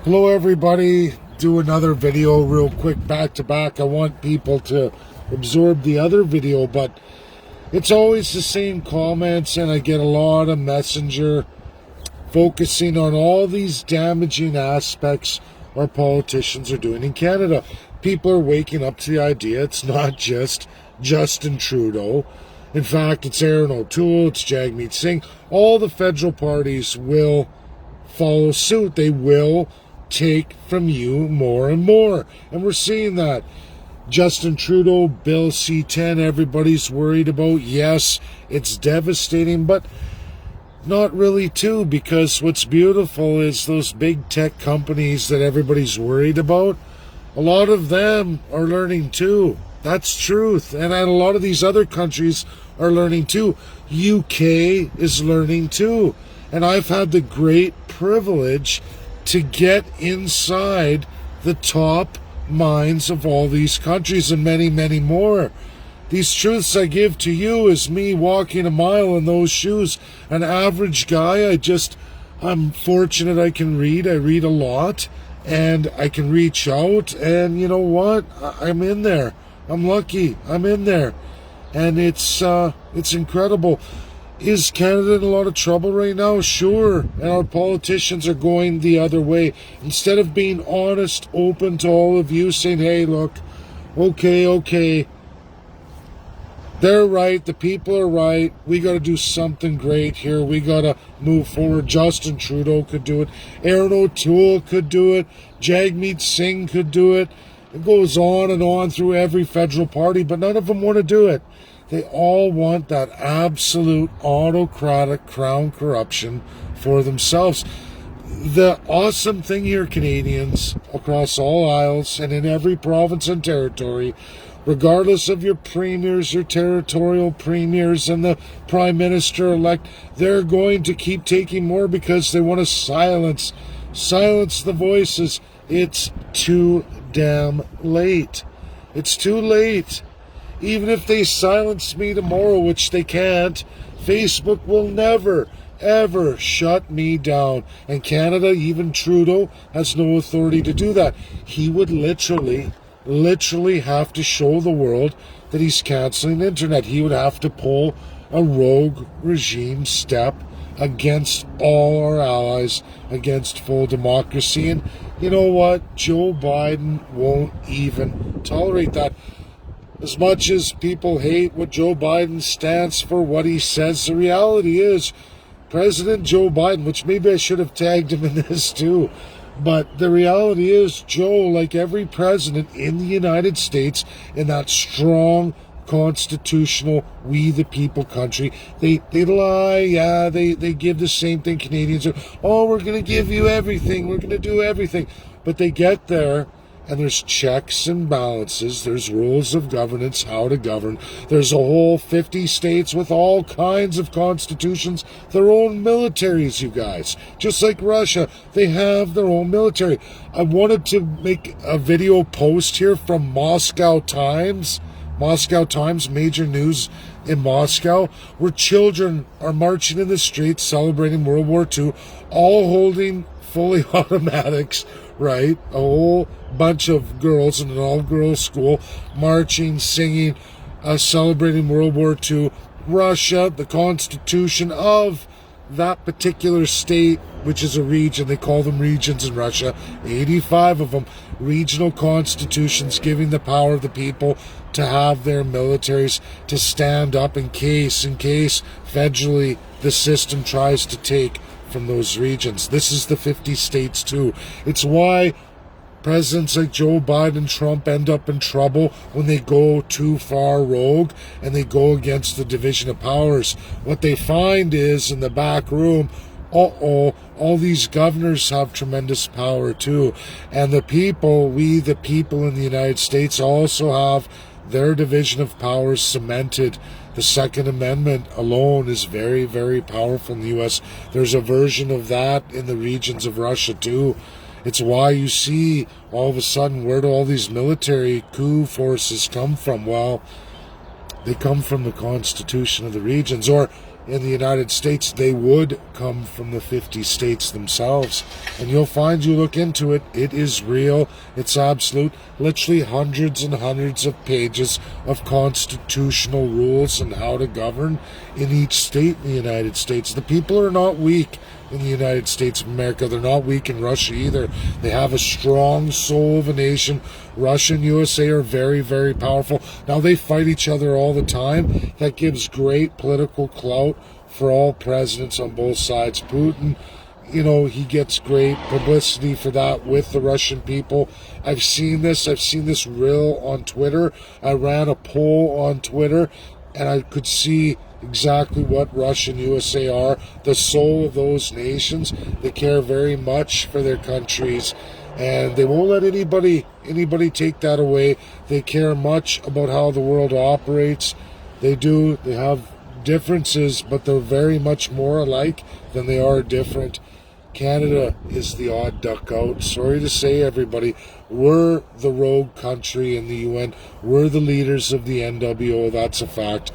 Hello everybody, do another video real quick back to back. I want people to absorb the other video, but it's always the same comments and I get a lot of messenger focusing on all these damaging aspects our politicians are doing in Canada. People are waking up to the idea it's not just Justin Trudeau. In fact, it's Aaron O'Toole, it's Jagmeet Singh. All the federal parties will follow suit. They will take from you more and more. And we're seeing that. Justin Trudeau, Bill C-10, everybody's worried about. Yes, it's devastating, but not really too, because what's beautiful is those big tech companies that everybody's worried about, a lot of them are learning too. That's truth. And a lot of these other countries are learning too. UK is learning too. And I've had the great privilege to get inside the top minds of all these countries and many, many more. These truths I give to you is me walking a mile in those shoes. An average guy, I'm fortunate I can read. I read a lot and I can reach out, and you know what? I'm in there. I'm lucky. I'm in there. And it's incredible. Is Canada in a lot of trouble right now? Sure. And our politicians are going the other way. Instead of being honest, open to all of you, saying, hey, look, okay, they're right, the people are right, we got to do something great here, we got to move forward. Justin Trudeau could do it, Aaron O'Toole could do it, Jagmeet Singh could do it. It goes on and on through every federal party, but none of them want to do it. They all want that absolute autocratic crown corruption for themselves. The awesome thing here, Canadians, across all aisles and in every province and territory, regardless of your premiers, your territorial premiers, and the prime minister-elect, they're going to keep taking more because they want to silence the voices. It's too damn late. It's too late. Even if they silence me tomorrow, which they can't, Facebook will never, ever shut me down. And Canada, even Trudeau, has no authority to do that. He would literally have to show the world that he's canceling the internet. He would have to pull a rogue regime step against all our allies, against full democracy. And you know what? Joe Biden won't even tolerate that. As much as people hate what Joe Biden stands for, what he says, the reality is President Joe Biden, which maybe I should have tagged him in this too, but the reality is Joe, like every president in the United States, in that strong constitutional we the people country, they lie. Yeah, they give the same thing Canadians are. Oh, we're going to give you everything, we're going to do everything. But they get there and there's checks and balances, there's rules of governance, how to govern. There's a whole 50 states with all kinds of constitutions, their own militaries, you guys. Just like Russia, they have their own military. I wanted to make a video post here from Moscow Times, major news in Moscow, where children are marching in the streets celebrating World War II, all holding fully automatics, right? A whole bunch of girls in an all-girls school marching, singing, celebrating World War II. Russia, the constitution of that particular state, which is a region, they call them regions in Russia, 85 of them, regional constitutions giving the power of the people to have their militaries to stand up in case federally the system tries to take from those regions. This is the 50 states too. It's why presidents like Joe Biden, Trump end up in trouble when they go too far rogue and they go against the division of powers. What they find is in the back room, all these governors have tremendous power too. And the people, we the people in the United States, also have their division of powers cemented. The Second Amendment alone is very, very powerful in the U.S. There's a version of that in the regions of Russia too. It's why you see all of a sudden, where do all these military coup forces come from? Well, they come from the constitution of the regions. Or in the United States, they would come from the 50 states themselves. And you'll find, you look into it, it is real, it's absolute, literally hundreds and hundreds of pages of constitutional rules and how to govern in each state in the United States. The people are not weak in the United States of America. They're not weak in Russia either. They have a strong soul of a nation. Russia and USA are very, very powerful. Now, they fight each other all the time. That gives great political clout for all presidents on both sides. Putin, you know, he gets great publicity for that with the Russian people. I've seen this real on Twitter. I ran a poll on Twitter, and I could see exactly what Russia and USA are, the soul of those nations. They care very much for their countries, and they won't let anybody take that away. They care much about how the world operates. They do. They have differences, but they're very much more alike than they are different. Canada is the odd duck out. Sorry to say, everybody, we're the rogue country in the UN. We're the leaders of the NWO. That's a fact.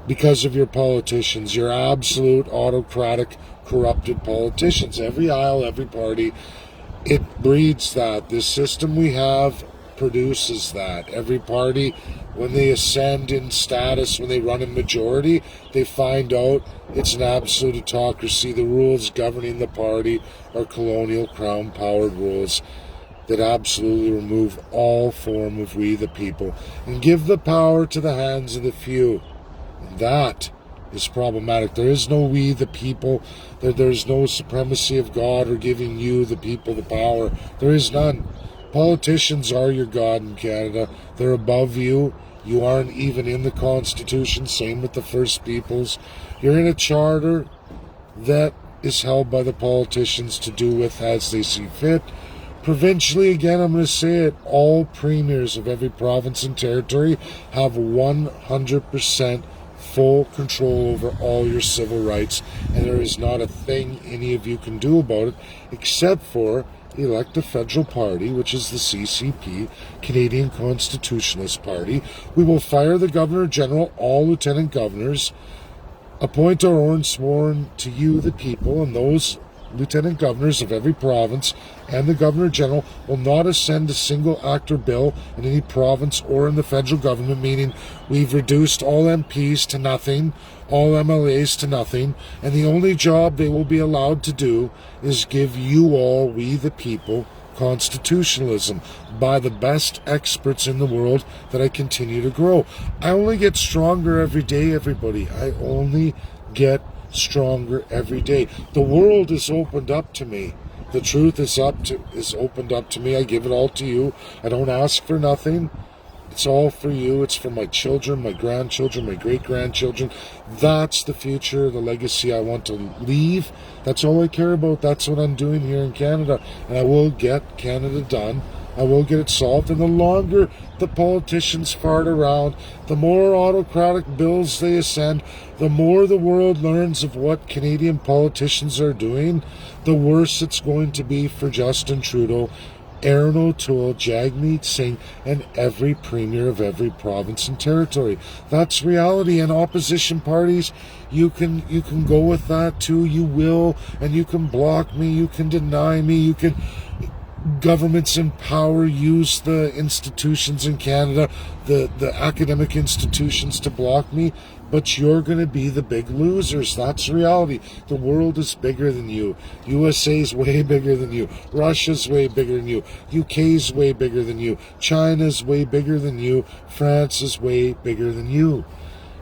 Because of your politicians, your absolute autocratic, corrupted politicians. Every aisle, every party, it breeds that. This system we have produces that. Every party, when they ascend in status, when they run in majority, they find out it's an absolute autocracy. The rules governing the party are colonial, crown-powered rules that absolutely remove all form of we the people and give the power to the hands of the few. That is problematic. There is no we the people. There's no supremacy of God or giving you the people the power. There is none. Politicians are your God in Canada. They're above you. You aren't even in the Constitution. Same with the First Peoples. You're in a charter that is held by the politicians to do with as they see fit. Provincially, again, I'm going to say it, all premiers of every province and territory have 100% full control over all your civil rights, and there is not a thing any of you can do about it except for elect a federal party, which is the CCP, Canadian Constitutionalist Party. We will fire the Governor-General, all Lieutenant Governors, appoint our own sworn to you, the people, and those Lieutenant Governors of every province and the Governor-General will not ascend a single act or bill in any province or in the federal government, meaning we've reduced all MPs to nothing, all MLAs to nothing, and the only job they will be allowed to do is give you all, we the people, constitutionalism by the best experts in the world that I continue to grow. I only get stronger every day, everybody. I only get stronger every day. The world is opened up to me. The truth is opened up to me. I give it all to you. I don't ask for nothing. It's all for you. It's for my children, my grandchildren, my great-grandchildren. That's the future, the legacy I want to leave. That's all I care about. That's what I'm doing here in Canada. And I will get Canada done. I will get it solved. And the longer the politicians fart around, the more autocratic bills they ascend, the more the world learns of what Canadian politicians are doing, the worse it's going to be for Justin Trudeau, Aaron O'Toole, Jagmeet Singh, and every premier of every province and territory. That's reality. And opposition parties, you can go with that too. You will, and you can block me, you can deny me, you can... Governments in power use the institutions in Canada, the academic institutions, to block me, but you're going to be the big losers. That's reality. The world is bigger than you. USA's way bigger than you. Russia's way bigger than you. UK's way bigger than you. China's way bigger than you. France is way bigger than you.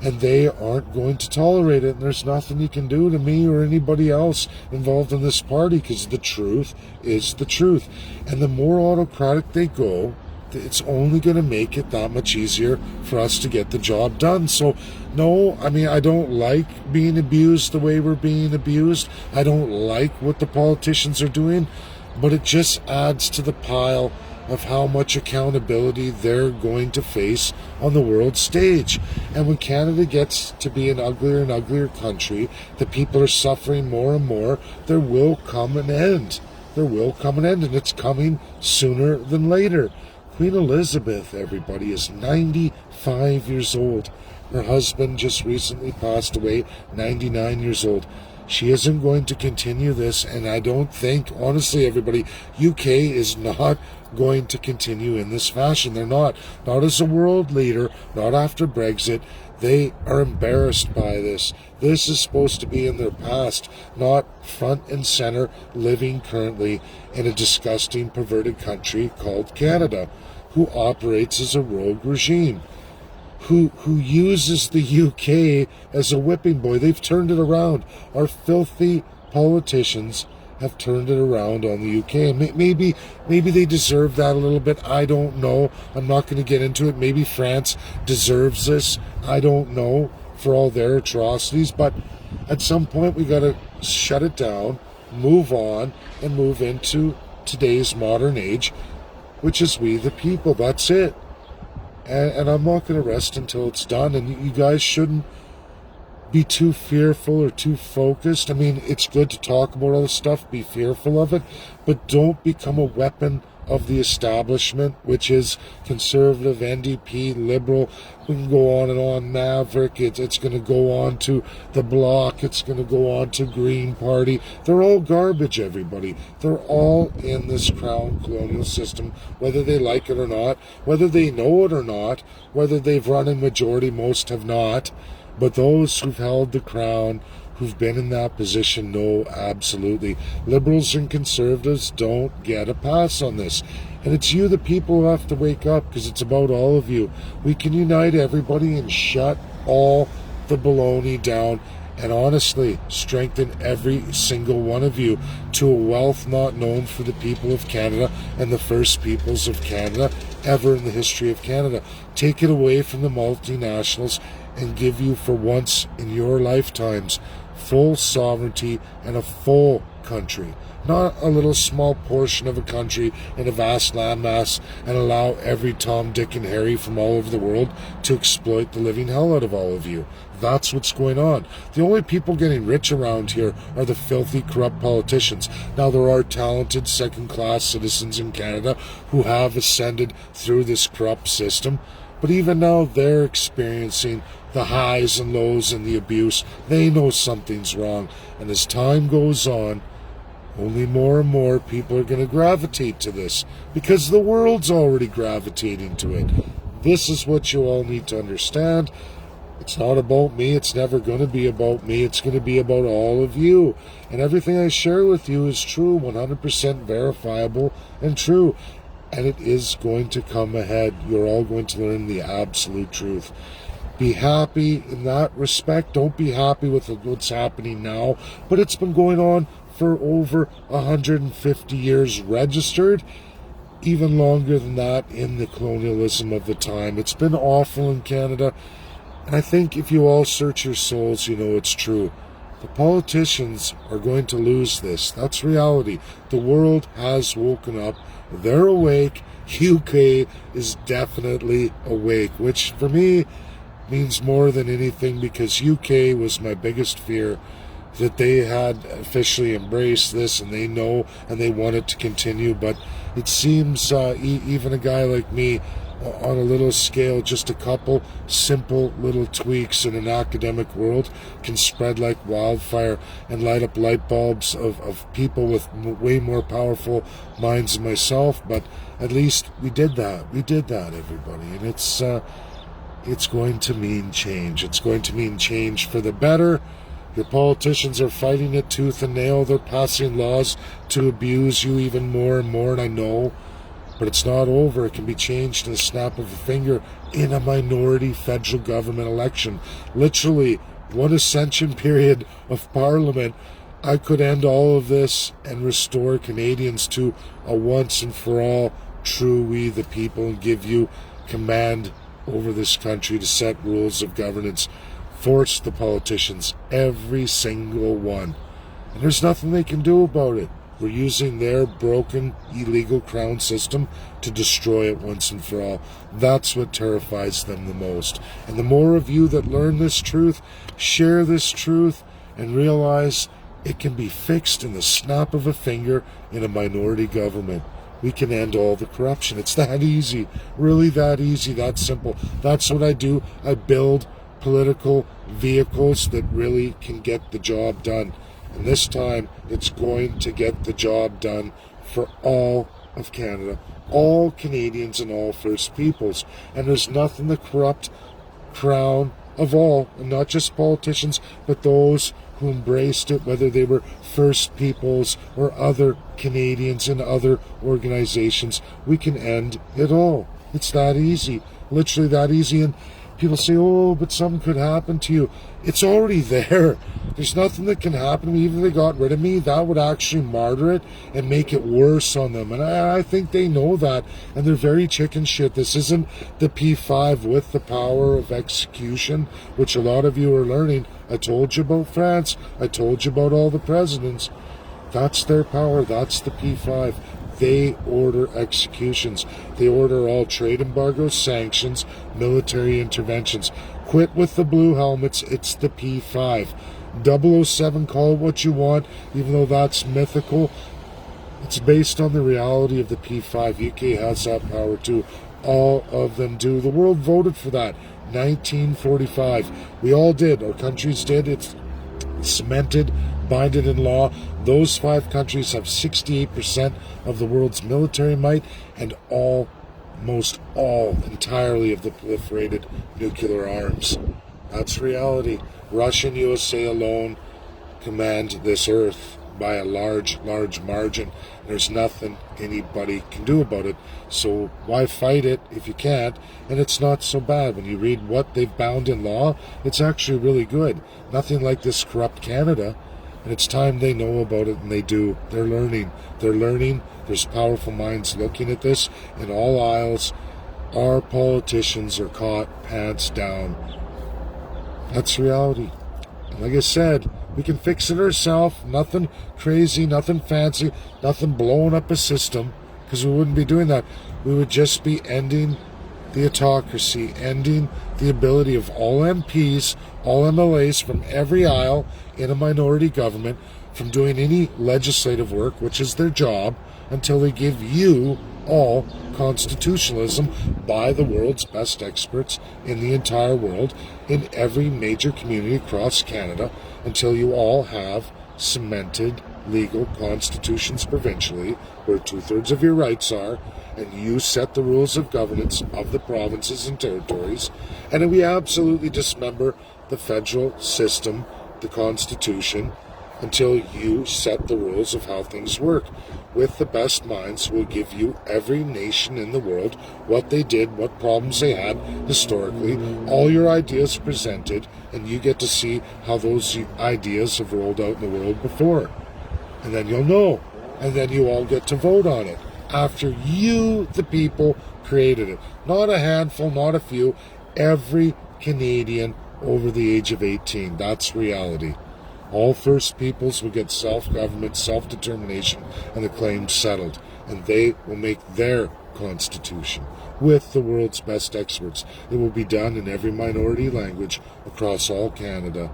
And they aren't going to tolerate it, and there's nothing you can do to me or anybody else involved in this party, because the truth is the truth. And the more autocratic they go, it's only going to make it that much easier for us to get the job done. So, no, I mean, I don't like being abused the way we're being abused. I don't like what the politicians are doing, but it just adds to the pile of how much accountability they're going to face on the world stage. And when Canada gets to be an uglier and uglier country, the people are suffering more and more, there will come an end. There will come an end, and it's coming sooner than later. Queen Elizabeth, everybody, is 95 years old. Her husband just recently passed away, 99 years old. She isn't going to continue this, and I don't think, honestly, everybody, UK is not going to continue in this fashion. They're not. Not as a world leader, not after Brexit. They are embarrassed by this. This is supposed to be in their past, not front and center, living currently in a disgusting, perverted country called Canada, who operates as a rogue regime, who uses the UK as a whipping boy. They've turned it around. Our filthy politicians have turned it around on the UK. Maybe they deserve that a little bit. I don't know. I'm not going to get into it. Maybe France deserves this. I don't know, for all their atrocities. But at some point, we got to shut it down, move on, and move into today's modern age, which is we the people. That's it. And I'm not going to rest until it's done. And you guys shouldn't be too fearful or too focused. I mean, it's good to talk about all this stuff, be fearful of it, but don't become a weapon of the establishment, which is conservative, NDP, liberal. We can go on and on, Maverick. It's going to go on to the Bloc. It's going to go on to Green Party. They're all garbage, everybody. They're all in this crown colonial system, whether they like it or not, whether they know it or not, whether they've run in majority. Most have not. But those who've held the crown, who've been in that position, know absolutely. Liberals and conservatives don't get a pass on this. And it's you, the people, who have to wake up, because it's about all of you. We can unite everybody and shut all the baloney down, and honestly strengthen every single one of you to a wealth not known for the people of Canada and the First Peoples of Canada ever in the history of Canada. Take it away from the multinationals and give you, for once in your lifetimes, full sovereignty and a full country. Not a little small portion of a country in a vast landmass, and allow every Tom, Dick, and Harry from all over the world to exploit the living hell out of all of you. That's what's going on. The only people getting rich around here are the filthy, corrupt politicians. Now, there are talented second-class citizens in Canada who have ascended through this corrupt system, but even now they're experiencing the highs and lows and the abuse. They know something's wrong. And as time goes on, only more and more people are going to gravitate to this, because the world's already gravitating to it. This is what you all need to understand. It's not about me. It's never going to be about me. It's going to be about all of you. And everything I share with you is true, 100% verifiable and true. And it is going to come ahead. You're all going to learn the absolute truth. Be happy in that respect. Don't be happy with what's happening now. But it's been going on for over 150 years registered. Even longer than that in the colonialism of the time. It's been awful in Canada. And I think if you all search your souls, you know it's true. The politicians are going to lose this. That's reality. The world has woken up. They're awake. UK is definitely awake, which for me means more than anything, because UK was my biggest fear, that they had officially embraced this and they know and they want it to continue. But it seems even a guy like me, on a little scale, just a couple simple little tweaks in an academic world can spread like wildfire and light up light bulbs of people with way more powerful minds than myself. But at least we did that. We did that, everybody. And it's going to mean change. It's going to mean change for the better. Your politicians are fighting it tooth and nail. They're passing laws to abuse you even more and more, and I know. But it's not over. It can be changed in a snap of a finger in a minority federal government election. Literally, one ascension period of Parliament, I could end all of this and restore Canadians to a once and for all true we the people, and give you command over this country to set rules of governance. Force the politicians, every single one. And there's nothing they can do about it. We're using their broken, illegal crown system to destroy it once and for all. That's what terrifies them the most. And the more of you that learn this truth, share this truth, and realize it can be fixed in the snap of a finger in a minority government. We can end all the corruption. It's that easy. Really that easy, that simple. That's what I do. I build political vehicles that really can get the job done. And this time, it's going to get the job done for all of Canada, all Canadians and all First Peoples. And there's nothing the corrupt crown of all, and not just politicians, but those who embraced it, whether they were First Peoples or other Canadians in other organizations. We can end it all. It's that easy, literally that easy. And people say, oh, but something could happen to you. It's already there. There's nothing that can happen to me. Even if they got rid of me, that would actually martyr it and make it worse on them. And I think they know that. And they're very chicken shit. This isn't the P5 with the power of execution, which a lot of you are learning. I told you about France. I told you about all the presidents. That's their power. That's the P5. They order executions. They order all trade embargoes, sanctions, military interventions. Quit with the blue helmets. It's the P5. 007, call it what you want, even though that's mythical. It's based on the reality of the P5. UK has that power too. All of them do. The world voted for that. 1945. We all did. Our countries did. It's cemented, binded in law. Those 5 countries have 68% of the world's military might and almost all entirely of the proliferated nuclear arms. That's reality. Russia and USA alone command this earth by a large, large margin. There's nothing anybody can do about it. So why fight it if you can't? And it's not so bad. When you read what they've bound in law, it's actually really good. Nothing like this corrupt Canada. And it's time they know about it, and they do. They're learning. They're learning. There's powerful minds looking at this in all aisles. Our politicians are caught pants down. That's reality. And like I said, we can fix it ourselves. Nothing crazy, nothing fancy, nothing blowing up a system, because we wouldn't be doing that. We would just be ending the autocracy, ending the ability of all MPs, all MLAs from every aisle in a minority government from doing any legislative work, which is their job, until they give you all constitutionalism by the world's best experts in the entire world, in every major community across Canada, until you all have cemented legal constitutions provincially, where 2/3 of your rights are, and you set the rules of governance of the provinces and territories, and then we absolutely dismember the federal system, the Constitution, until you set the rules of how things work. With the best minds, will give you every nation in the world, what they did, what problems they had historically, all your ideas presented, and you get to see how those ideas have rolled out in the world before. And then you'll know. And then you all get to vote on it after you, the people, created it. Not a handful, not a few. Every Canadian over the age of 18. That's reality. All First Peoples will get self-government, self-determination, and the claims settled. And they will make their constitution with the world's best experts. It will be done in every minority language across all Canada.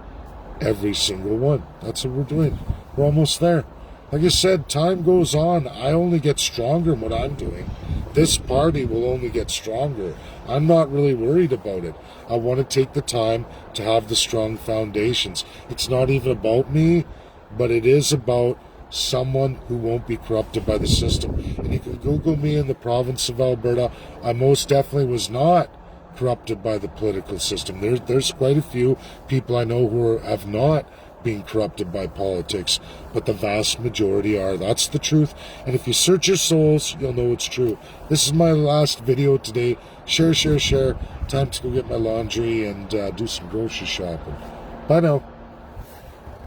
Every single one. That's what we're doing. We're almost there. Like I said, time goes on. I only get stronger in what I'm doing. This party will only get stronger. I'm not really worried about it. I want to take the time to have the strong foundations. It's not even about me, but it is about someone who won't be corrupted by the system. And you can Google me in the province of Alberta. I most definitely was not corrupted by the political system. There's quite a few people I know who have not being corrupted by politics, but the vast majority are. That's the truth. And if you search your souls, you'll know it's true. This is my last video today. Share. Time to go get my laundry and do some grocery shopping. Bye now.